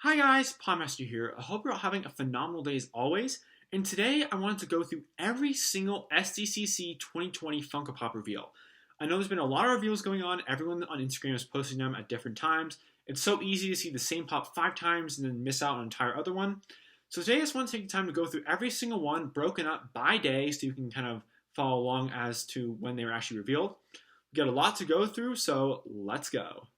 Hi guys, Podmaster here. I hope you're all having a phenomenal day as always. And today I wanted to go through every single SDCC 2020 Funko Pop reveal. I know there's been a lot of reveals going on. Everyone on Instagram is posting them at different times. It's so easy to see the same pop 5 times and then miss out on an entire other one. So today I just want to take the time to go through every single one broken up by day so you can kind of follow along as to when they were actually revealed. We got a lot to go through, so let's go.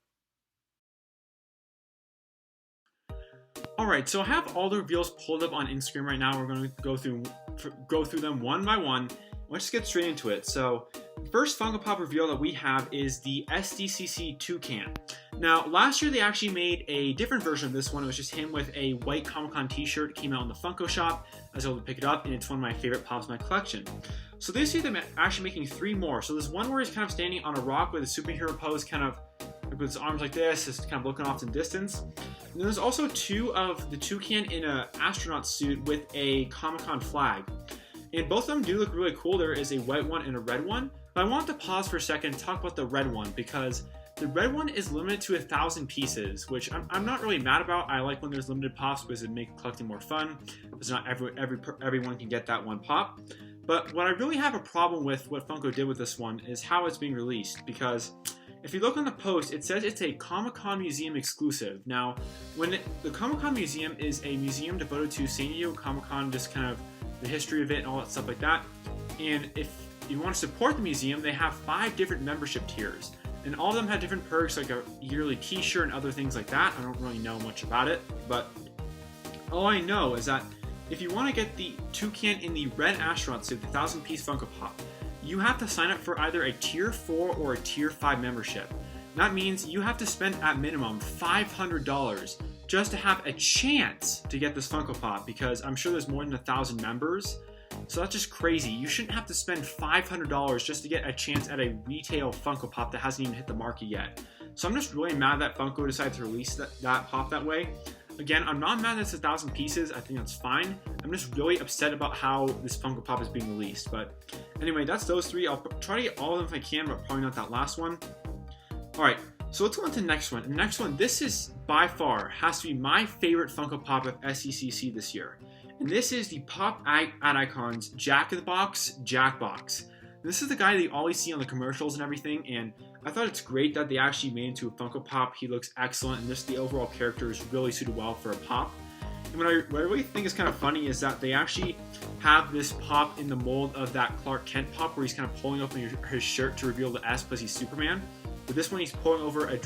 Alright, so I have all the reveals pulled up on Instagram right now. We're going to go through them one by one. Let's just get straight into it. So, the first Funko Pop reveal that we have is the SDCC To Camp. Now, last year they actually made a different version of this one. It was just him with a white Comic-Con t-shirt. It came out in the Funko shop. I was able to pick it up, and it's one of my favorite pops in my collection. So this year they're actually making 3 more. So there's one where he's kind of standing on a rock with a superhero pose, kind of with his arms like this, just kind of looking off in the distance. And there's also 2 of the toucan in an astronaut suit with a Comic-Con flag. And both of them do look really cool. There is a white one and a red one. But I want to pause for a second and talk about the red one, because the red one is limited to 1,000 pieces, which I'm not really mad about. I like when there's limited pops because it makes collecting more fun, because not everyone can get that one pop. But what I really have a problem with what Funko did with this one is how it's being released, because if you look on the post, it says it's a Comic-Con Museum exclusive. Now, the Comic-Con Museum is a museum devoted to San Diego Comic-Con, just kind of the history of it and all that stuff like that. And if you want to support the museum, they have 5 different membership tiers. And all of them have different perks, like a yearly t-shirt and other things like that. I don't really know much about it, but all I know is that if you want to get the toucan in the red astronaut suit, the 1,000-piece Funko Pop, you have to sign up for either a Tier 4 or a Tier 5 membership. That means you have to spend at minimum $500 just to have a chance to get this Funko Pop, because I'm sure there's more than 1,000 members. So that's just crazy. You shouldn't have to spend $500 just to get a chance at a retail Funko Pop that hasn't even hit the market yet. So I'm just really mad that Funko decided to release that pop that way. Again, I'm not mad that it's 1,000 pieces. I think that's fine. I'm just really upset about how this Funko Pop is being released. But anyway, that's those 3. I'll try to get all of them if I can, but probably not that last one. Alright, so let's go on to the next one. The next one, this is by far, has to be my favorite Funko Pop of SDCC this year. And this is the Pop at Icons Jack in the Box, Jack Box. This is the guy that you always see on the commercials and everything, and I thought it's great that they actually made into a Funko Pop. He looks excellent, and the overall character is really suited well for a pop. And what I really think is kind of funny is that they actually have this pop in the mold of that Clark Kent pop, where he's kind of pulling open his shirt to reveal the S because he's Superman. But this one, he's pulling open a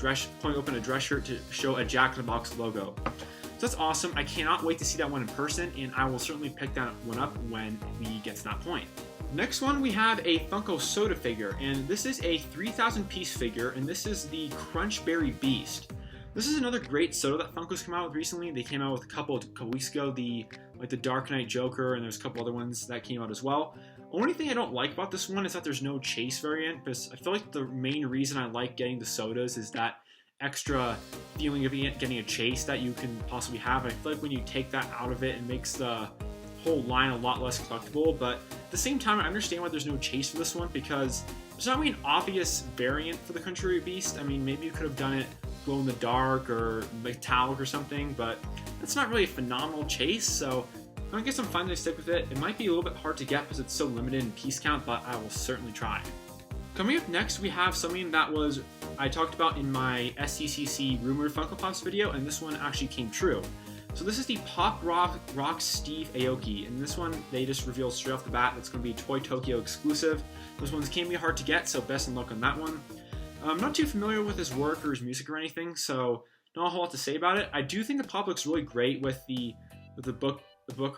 dress shirt to show a Jack in the Box logo. So that's awesome. I cannot wait to see that one in person, and I will certainly pick that one up when we get to that point. Next one, we have a Funko Soda figure, and this is a 3,000-piece figure, and this is the Crunchberry Beast. This is another great soda that Funko's come out with recently. They came out with a couple weeks ago, the Dark Knight Joker, and there's a couple other ones that came out as well. Only thing I don't like about this one is that there's no chase variant, because I feel like the main reason I like getting the sodas is that extra feeling of getting a chase that you can possibly have. And I feel like when you take that out of it, it makes the whole line a lot less collectible. But at the same time, I understand why there's no chase for this one, because there's not really an obvious variant for the Country Beast. I mean, maybe you could have done it glow in the dark or metallic or something, but it's not really a phenomenal chase. So I guess I'm fine to stick with it. It might be a little bit hard to get because it's so limited in piece count, but I will certainly try. Coming up next, we have something that I talked about in my SDCC Rumored Funko Pops video, and this one actually came true. So this is the Pop Rock Steve Aoki, and this one they just revealed straight off the bat. It's going to be Toy Tokyo exclusive. Those ones can be hard to get, so best of luck on that one. I'm not too familiar with his work or his music or anything, so not a whole lot to say about it. I do think the pop looks really great with the book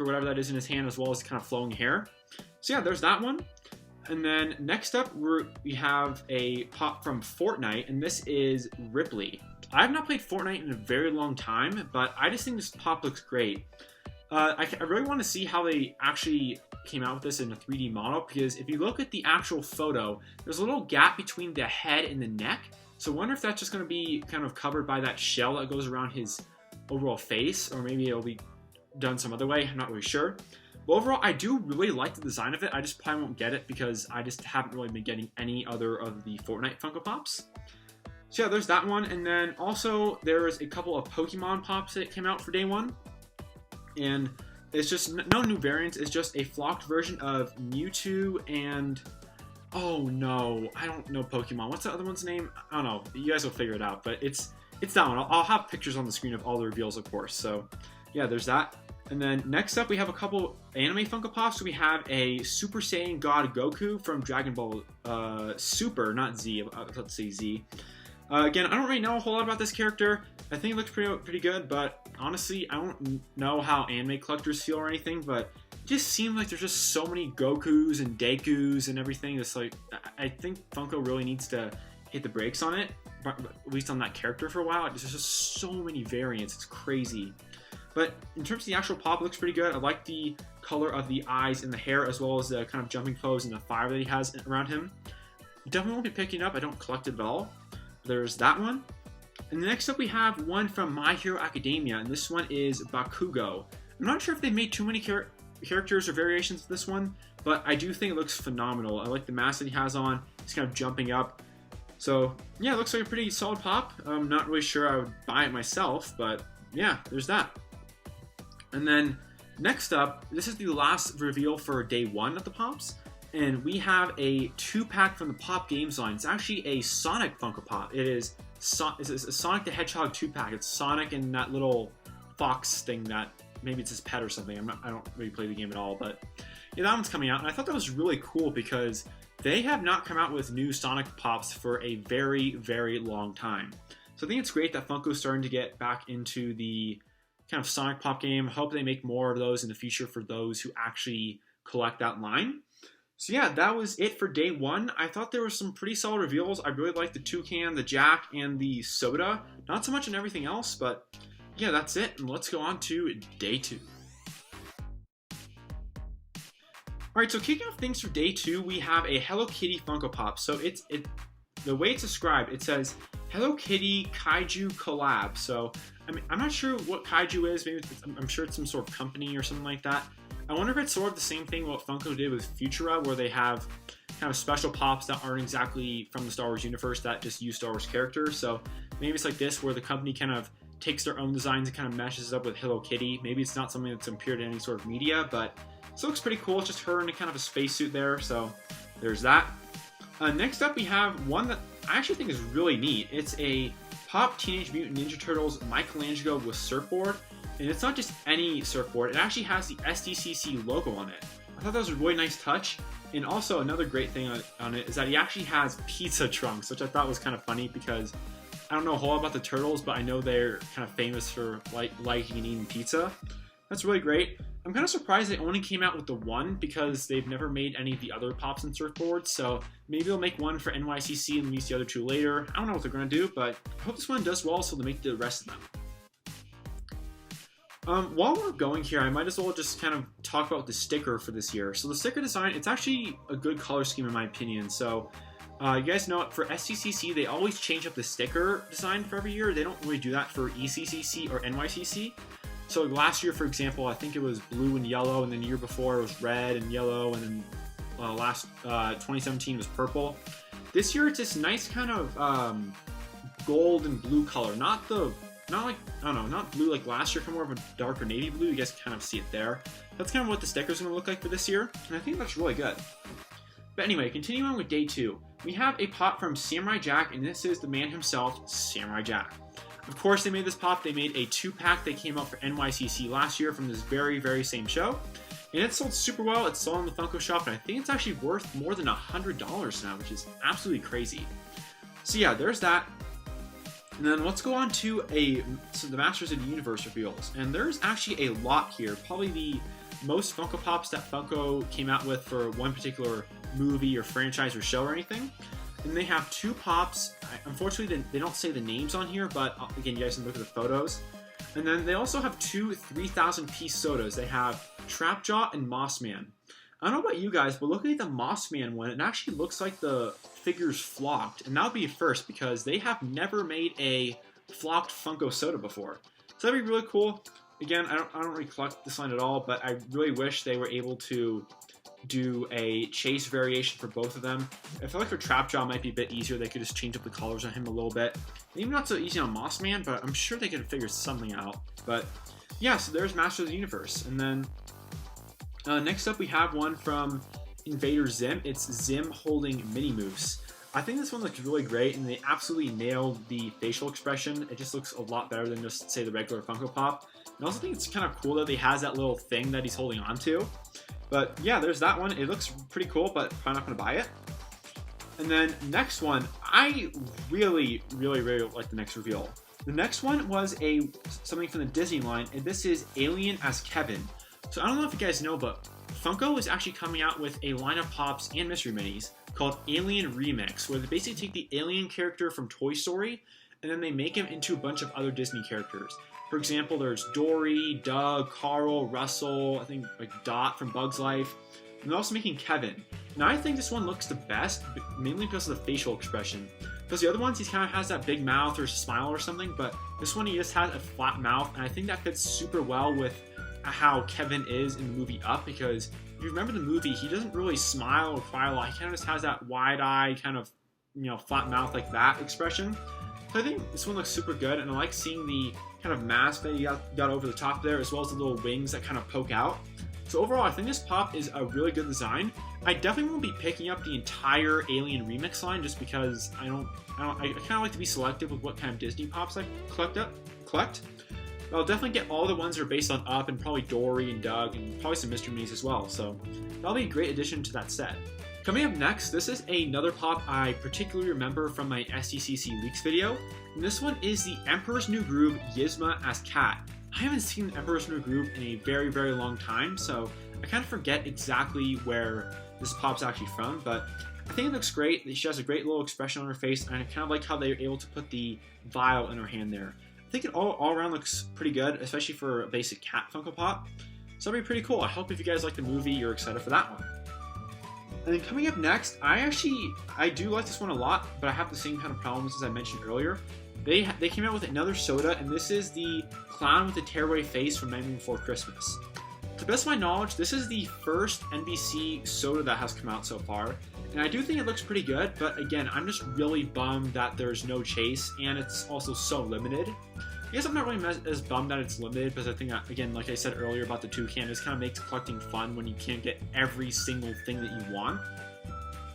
or whatever that is in his hand, as well as kind of flowing hair. So yeah, there's that one. And then next up, we have a pop from Fortnite, and this is Ripley. I have not played Fortnite in a very long time, but I just think this pop looks great. I really want to see how they actually came out with this in a 3D model, because if you look at the actual photo, there's a little gap between the head and the neck. So I wonder if that's just going to be kind of covered by that shell that goes around his overall face, or maybe it'll be done some other way. I'm not really sure. But overall, I do really like the design of it. I just probably won't get it because I just haven't really been getting any other of the Fortnite Funko Pops. So yeah, there's that one, and then also there's a couple of Pokemon Pops that came out for day one, and it's just no new variants. It's just a flocked version of Mewtwo and oh no, I don't know Pokemon. What's the other one's name? I don't know. You guys will figure it out, but it's that one. I'll have pictures on the screen of all the reveals, of course. So yeah, there's that. And then next up, we have a couple anime Funko Pops. So we have a Super Saiyan God Goku from Dragon Ball Super, not Z. Let's say Z. Again, I don't really know a whole lot about this character. I think it looks pretty good, but honestly, I don't know how anime collectors feel or anything, but it just seems like there's just so many Gokus and Dekus and everything. It's like, I think Funko really needs to hit the brakes on it, at least on that character for a while. There's just so many variants. It's crazy. But in terms of the actual pop, it looks pretty good. I like the color of the eyes and the hair, as well as the kind of jumping pose and the fire that he has around him. Definitely won't be picking it up. I don't collect it at all. There's that one. And next up we have one from My Hero Academia, and this one is Bakugo. I'm not sure if they made too many characters or variations of this one, but I do think it looks phenomenal. I like the mask that he has on. He's kind of jumping up. So yeah, it looks like a pretty solid pop. I'm not really sure I would buy it myself, but yeah, there's that. And then next up, this is the last reveal for day one of the Pops. And we have a 2-pack from the Pop Games line. It's actually a Sonic Funko Pop. It's a Sonic the Hedgehog 2-pack. It's Sonic and that little fox thing that maybe it's his pet or something. I don't really play the game at all, but yeah, that one's coming out. And I thought that was really cool because they have not come out with new Sonic Pops for a very, very long time. So I think it's great that Funko's starting to get back into the kind of Sonic Pop game. I hope they make more of those in the future for those who actually collect that line. So yeah, that was it for day one. I thought there were some pretty solid reveals. I really liked the Toucan, the Jack, and the Soda. Not so much on everything else, but yeah, that's it. And let's go on to day two. Alright, so kicking off things for day two, we have a Hello Kitty Funko Pop. So the way it's described, it says Hello Kitty Kaiju Collab. So I mean, I'm not sure what Kaiju is. Maybe I'm sure it's some sort of company or something like that. I wonder if it's sort of the same thing what Funko did with Futura, where they have kind of special pops that aren't exactly from the Star Wars universe that just use Star Wars characters. So maybe it's like this, where the company kind of takes their own designs and kind of meshes it up with Hello Kitty. Maybe it's not something that's appeared in any sort of media, but this looks pretty cool. It's just her in a kind of a spacesuit there. So there's that. Next up, we have one that I actually think is really neat. It's a Pop Teenage Mutant Ninja Turtles Michelangelo with surfboard. And it's not just any surfboard, it actually has the SDCC logo on it. I thought that was a really nice touch. And also another great thing on it is that he actually has pizza trunks, which I thought was kind of funny because I don't know a whole lot about the Turtles, but I know they're kind of famous for liking and eating pizza. That's really great. I'm kind of surprised they only came out with the one because they've never made any of the other Pops and surfboards, so maybe they'll make one for NYCC and release the other two later. I don't know what they're going to do, but I hope this one does well so they make the rest of them. While we're going here, I might as well just kind of talk about the sticker for this year. So the sticker design, it's actually a good color scheme in my opinion. So you guys know for SDCC, they always change up the sticker design for every year. They don't really do that for ECCC or NYCC. So last year, for example, I think it was blue and yellow, and then the year before it was red and yellow, and then 2017 was purple. This year it's this nice kind of gold and blue color, not blue like last year, kind of more of a darker navy blue. You guys can kind of see it there. That's kind of what the sticker's going to look like for this year, and I think that's really good. But anyway, continuing on with day two, we have a pop from Samurai Jack, and this is the man himself, Samurai Jack. Of course, they made this pop. They made a 2-pack that came out for NYCC last year from this very, very same show. And it sold super well. It's sold in the Funko shop, and I think it's actually worth more than $100 now, which is absolutely crazy. So yeah, there's that. And then let's go on to the Masters of the Universe reveals. And there's actually a lot here. Probably the most Funko Pops that Funko came out with for one particular movie or franchise or show or anything. And they have 2 pops. Unfortunately, they don't say the names on here, but again, you guys can look at the photos. And then they also have 2 3,000-piece sodas. They have Trapjaw and Mossman. I don't know about you guys, but looking at the Mossman one, it actually looks like the figure's flocked. And that would be a first because they have never made a flocked Funko soda before. So that'd be really cool. Again, I don't really collect this line at all, but I really wish they were able to do a chase variation for both of them. I feel like for Trapjaw might be a bit easier. They could just change up the colors on him a little bit. Maybe not so easy on Mossman, but I'm sure they could figure something out. But yeah, so there's Master of the Universe. And then next up we have one from Invader Zim. It's Zim holding Mini Moose. I think this one looks really great, and they absolutely nailed the facial expression. It just looks a lot better than just, say, the regular Funko Pop. I also think it's kind of cool that he has that little thing that he's holding on to. But yeah, there's that one. It looks pretty cool, but probably not going to buy it. And then next one, I really like the next reveal. The next one was something from the Disney line, and this is Alien as Kevin. So I don't know if you guys know, but Funko is actually coming out with a line of Pops and Mystery Minis called Alien Remix, where they basically take the Alien character from Toy Story, and then they make him into a bunch of other Disney characters. For example, there's Dory, Doug, Carl, Russell, I think like Dot from Bug's Life, and they're also making Kevin. Now I think this one looks the best, mainly because of the facial expression. Because the other ones, he kind of has that big mouth or smile or something, but this one he just has a flat mouth, and I think that fits super well with how Kevin is in the movie Up, because if you remember the movie, he doesn't really smile or cry a lot. He kind of just has that wide-eye kind of, flat mouth like that expression. So I think this one looks super good, and I like seeing the kind of mask that you got over the top there, as well as the little wings that kind of poke out. So overall, I think this Pop is a really good design. I definitely won't be picking up the entire Alien Remix line just because I kind of like to be selective with what kind of Disney Pops I collect. But I'll definitely get all the ones that are based on Up, and probably Dory and Doug, and probably some Mystery Minis as well. So that'll be a great addition to that set. Coming up next, this is another Pop I particularly remember from my SDCC Leaks video, and this one is the Emperor's New Groove Yzma as Cat. I haven't seen the Emperor's New Groove in a very long time, so I kind of forget exactly where this Pop's actually from, but I think it looks great. She has a great little expression on her face, and I kind of like how they were able to put the vial in her hand there. I think it all around looks pretty good, especially for a basic cat Funko Pop. So that'll be pretty cool. I hope if you guys like the movie, you're excited for that one. And then coming up next, I do like this one a lot, but I have the same kind of problems as I mentioned earlier. They came out with another soda, and this is the Clown with the Tearaway Face from Nightmare Before Christmas. To the best of my knowledge, this is the first NBC soda that has come out so far, and I do think it looks pretty good, but again, I'm just really bummed that there's no chase, and it's also so limited. I guess I'm not really as bummed that it's limited, because I think, again, like I said earlier about the toucan, it kind of makes collecting fun when you can't get every single thing that you want.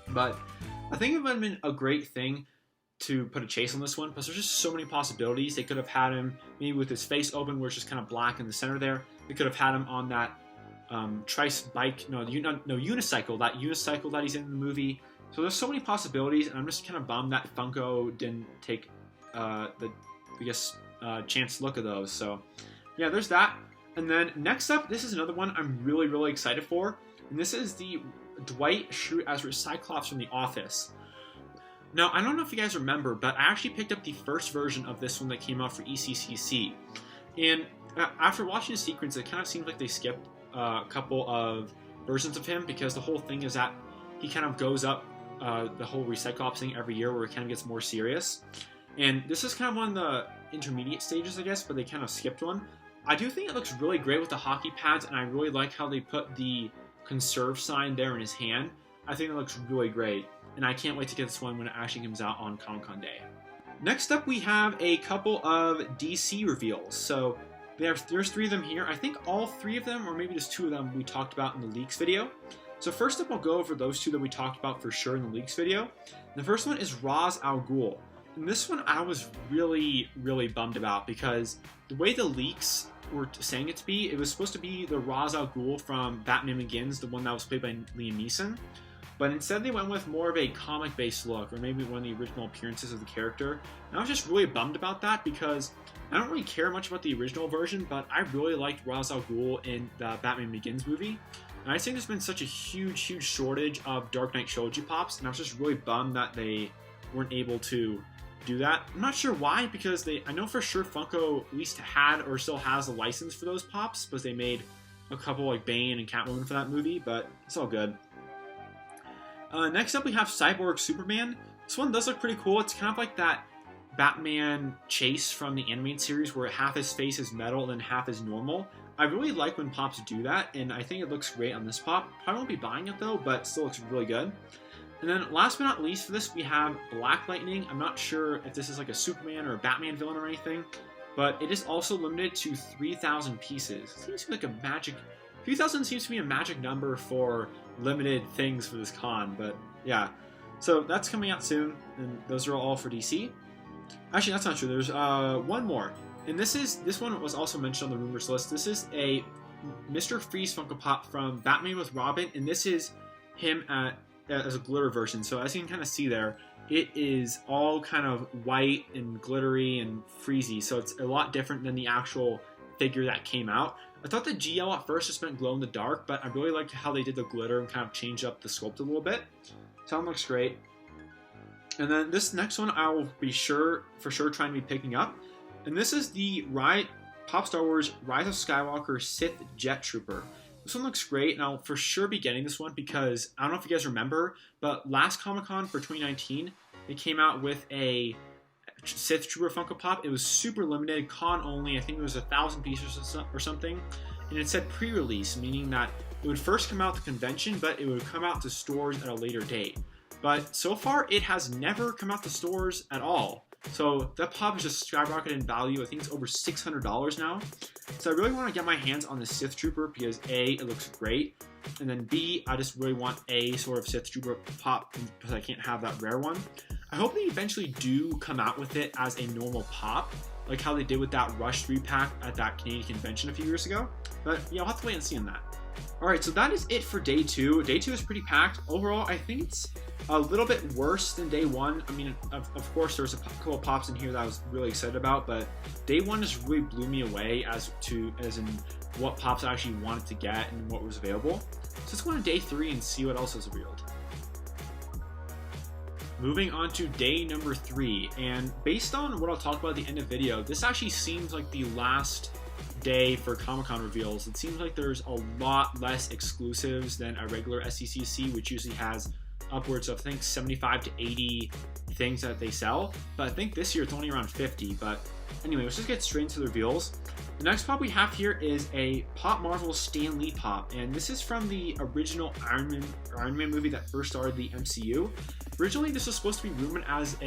But I think it would have been a great thing to put a chase on this one, because there's just so many possibilities. They could have had him maybe with his face open, where it's just kind of black in the center there. They could have had him on that unicycle, that unicycle that he's in the movie. So there's so many possibilities, and I'm just kind of bummed that Funko didn't take chance look at those. So yeah, there's that. And then next up, this is another one I'm really excited for, and this is the Dwight Schrute as Cyclops from The Office. Now, I don't know if you guys remember, but I actually picked up the first version of this one that came out for ECCC. And after watching the sequence, it kind of seems like they skipped a couple of versions of him, because the whole thing is that he kind of goes up the whole Recyclops thing every year, where it kind of gets more serious. And this is kind of one of the intermediate stages, I guess, but they kind of skipped one. I do think it looks really great with the hockey pads, and I really like how they put the conserve sign there in his hand. I think it looks really great, and I can't wait to get this one when it actually comes out on Comic-Con Day. Next up, we have a couple of DC reveals. So there's 3 of them here. I think all 3 of them, or maybe just 2 of them, we talked about in the Leaks video. So first up, I'll go over those 2 that we talked about for sure in the Leaks video. The first one is Ra's al Ghul. And this one I was really bummed about, because the way the leaks were saying it to be, it was supposed to be the Ra's al Ghul from Batman Begins, the one that was played by Liam Neeson. But instead they went with more of a comic-based look, or maybe one of the original appearances of the character. And I was just really bummed about that, because I don't really care much about the original version, but I really liked Ra's al Ghul in the Batman Begins movie. And I think there's been such a huge shortage of Dark Knight Trilogy Pops, and I was just really bummed that they weren't able to do that. I'm not sure why, because I know for sure Funko at least had or still has a license for those Pops, because they made a couple like Bane and Catwoman for that movie, but it's all good. Next up, we have Cyborg Superman. This one does look pretty cool. It's kind of like that Batman Chase from the animated series where half his face is metal and then half is normal. I really like when pops do that, and I think it looks great on this pop. Probably won't be buying it though, but still looks really good. And then last but not least for this, we have Black Lightning. I'm not sure if this is like a Superman or a Batman villain or anything, but it is also limited to 3,000 pieces. It seems to be like a magic... 3,000 seems to be a magic number for limited things for this con, but yeah. So that's coming out soon, and those are all for DC. Actually, that's not true. There's one more, and this one was also mentioned on the rumors list. This is a Mr. Freeze Funko Pop from Batman with Robin, and this is him as a glitter version. So as you can kind of see there, it is all kind of white and glittery and freezy. So it's a lot different than the actual figure that came out. I thought the GL at first just meant glow in the dark, but I really liked how they did the glitter and kind of changed up the sculpt a little bit. So that looks great. And then this next one I will be for sure trying to be picking up. And this is the Pop Star Wars Rise of Skywalker Sith Jet Trooper. This one looks great, and I'll for sure be getting this one because I don't know if you guys remember, but last Comic-Con for 2019, they came out with a Sith Trooper Funko Pop. It was super limited, con only. I think it was 1,000 pieces or something, and it said pre-release, meaning that it would first come out to convention, but it would come out to stores at a later date. But so far, it has never come out to stores at all. So that pop is just skyrocketed in value. I think it's over $600 now. So I really want to get my hands on the Sith Trooper because A, it looks great, and then B, I just really want a sort of Sith Trooper pop because I can't have that rare one. I hope they eventually do come out with it as a normal pop, like how they did with that Rush 3-pack at that Canadian convention a few years ago. But yeah, I'll have to wait and see on that. Alright, so that is it for day 2. Day 2 is pretty packed. Overall, I think it's a little bit worse than day 1. I mean, of course, there's a couple of pops in here that I was really excited about, but day 1 just really blew me away as in what pops I actually wanted to get and what was available. So let's go on to day 3 and see what else is revealed. Moving on to day number 3, and based on what I'll talk about at the end of the video, this actually seems like the last day for Comic-Con reveals. It seems like there's a lot less exclusives than a regular SDCC, which usually has upwards of, I think, 75 to 80 things that they sell. But I think this year it's only around 50. But anyway, let's just get straight into the reveals. The next pop we have here is a Pop Marvel Stan Lee pop, and this is from the original Iron Man movie that first started the MCU. Originally, this was supposed to be rumored as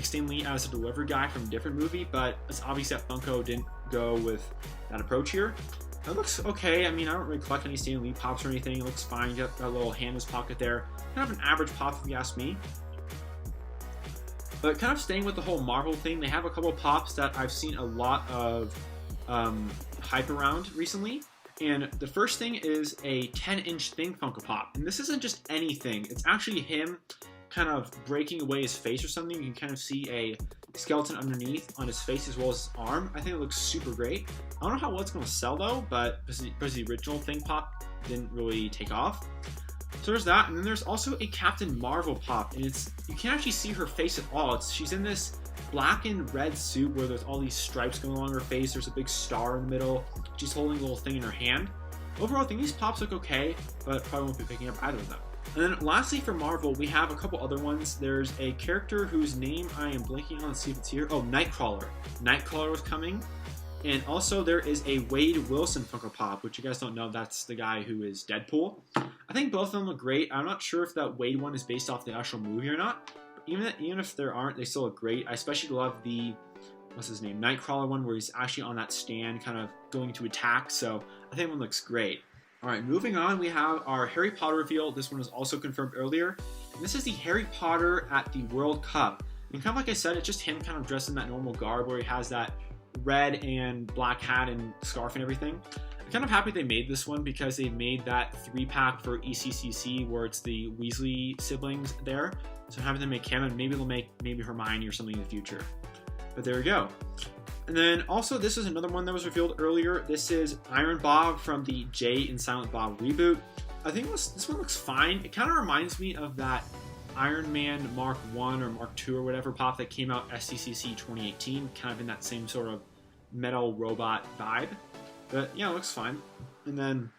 Stan Lee as a delivery guy from a different movie, but it's obvious that Funko didn't go with that approach here. It looks okay. I mean, I don't really collect any Stan Lee pops or anything. It looks fine. You got that little hand in his pocket there. Kind of an average pop if you ask me. But kind of staying with the whole Marvel thing, they have a couple of pops that I've seen a lot of hype around recently. And the first thing is a 10-inch Thing Funko Pop. And this isn't just anything. It's actually him kind of breaking away his face or something. You can kind of see a skeleton underneath on his face as well as his arm. I think it looks super great. I don't know how well it's going to sell though, but because the original Thing Pop didn't really take off. So there's that, and then there's also a Captain Marvel pop, and you can't actually see her face at all. She's in this black and red suit where there's all these stripes going along her face. There's a big star in the middle. She's holding a little thing in her hand. Overall, I think these pops look okay, but probably won't be picking up either of them. And then lastly for Marvel, we have a couple other ones. There's a character whose name I am blanking on. Let's see if it's here. Oh, Nightcrawler. Nightcrawler was coming. And also there is a Wade Wilson Funko Pop, which you guys don't know, that's the guy who is Deadpool. I think both of them look great. I'm not sure if that Wade one is based off the actual movie or not. But even if there aren't, they still look great. I especially love the, what's his name, Nightcrawler one where he's actually on that stand kind of going to attack. So I think one looks great. Alright, moving on, we have our Harry Potter reveal. This one was also confirmed earlier. And this is the Harry Potter at the World Cup. And kind of like I said, it's just him kind of dressed in that normal garb where he has that red and black hat and scarf and everything. I'm kind of happy they made this one because they made that 3-pack for ECCC where it's the Weasley siblings there. So I'm happy they make him, and maybe they'll make Hermione or something in the future. But there we go. And then also this is another one that was revealed earlier. This is Iron Bob from the Jay and Silent Bob reboot. I think this one looks fine. It kind of reminds me of that Iron Man Mark 1 or Mark 2 or whatever pop that came out SDCC 2018, kind of in that same sort of metal robot vibe. But yeah, it looks fine. And then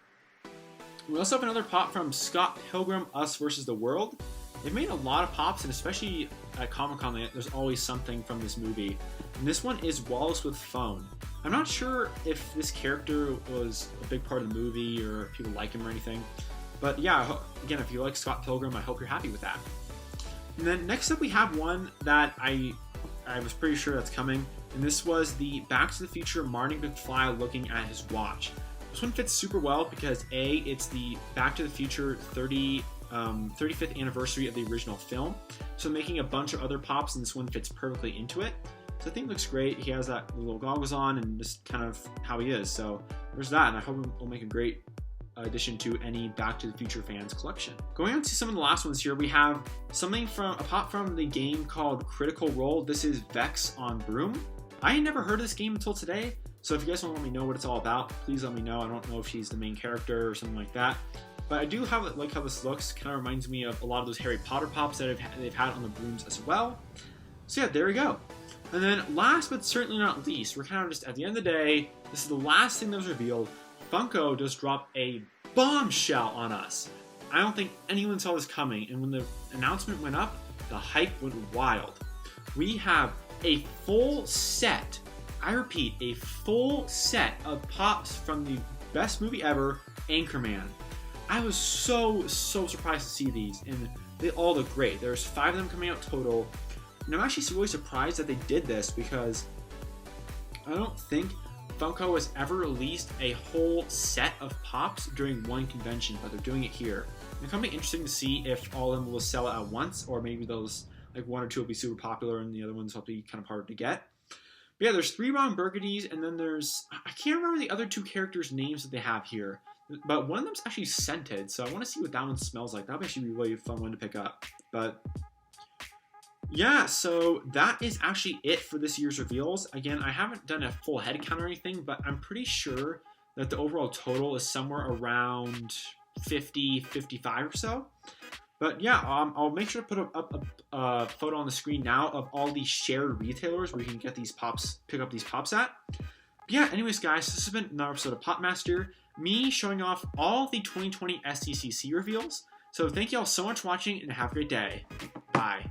we also have another pop from Scott Pilgrim, Us vs. the World. They've made a lot of pops, and especially at Comic-Con, there's always something from this movie. And this one is Wallace with Phone. I'm not sure if this character was a big part of the movie or if people like him or anything. But yeah, again, if you like Scott Pilgrim, I hope you're happy with that. And then next up we have one that I was pretty sure that's coming. And this was the Back to the Future Marty McFly looking at his watch. This one fits super well because A, it's the Back to the Future 35th anniversary of the original film. So making a bunch of other pops, and this one fits perfectly into it. So I think it looks great. He has that little goggles on and just kind of how he is. So there's that, and I hope it will make a great addition to any Back to the Future fans collection. Going on to some of the last ones here, we have something from a pop from the game called Critical Role. This is Vex on Broom. I had never heard of this game until today, so if you guys want to let me know what it's all about, please let me know. I don't know if she's the main character or something like that. But I do like how this looks. Kind of reminds me of a lot of those Harry Potter pops that they've had on the brooms as well. So yeah, there we go. And then last but certainly not least, we're kind of just at the end of the day, this is the last thing that was revealed. Funko just dropped a bombshell on us. I don't think anyone saw this coming, and when the announcement went up, the hype went wild. We have a full set, I repeat, a full set of pops from the best movie ever, Anchorman. I was so surprised to see these, and they all look great. There's 5 of them coming out total, and I'm actually really surprised that they did this because I don't think Funko has ever released a whole set of pops during one convention, but they're doing it here. And it's going to be interesting to see if all of them will sell at once, or maybe those, like 1 or 2 will be super popular and the other ones will be kind of hard to get. But yeah, there's 3 Ron Burgundies, and then there's, I can't remember the other 2 characters' names that they have here, but one of them's actually scented, so I want to see what that one smells like. That would actually be a really fun one to pick up. But yeah, so that is actually it for this year's reveals. Again, I haven't done a full head count or anything, but I'm pretty sure that the overall total is somewhere around 50, 55 or so. But yeah, I'll make sure to put up a photo on the screen now of all these shared retailers where you can get these pops, pick up these pops at. But yeah, anyways, guys, this has been another episode of Popmaster, me showing off all the 2020 SDCC reveals. So thank you all so much for watching, and have a great day. Bye.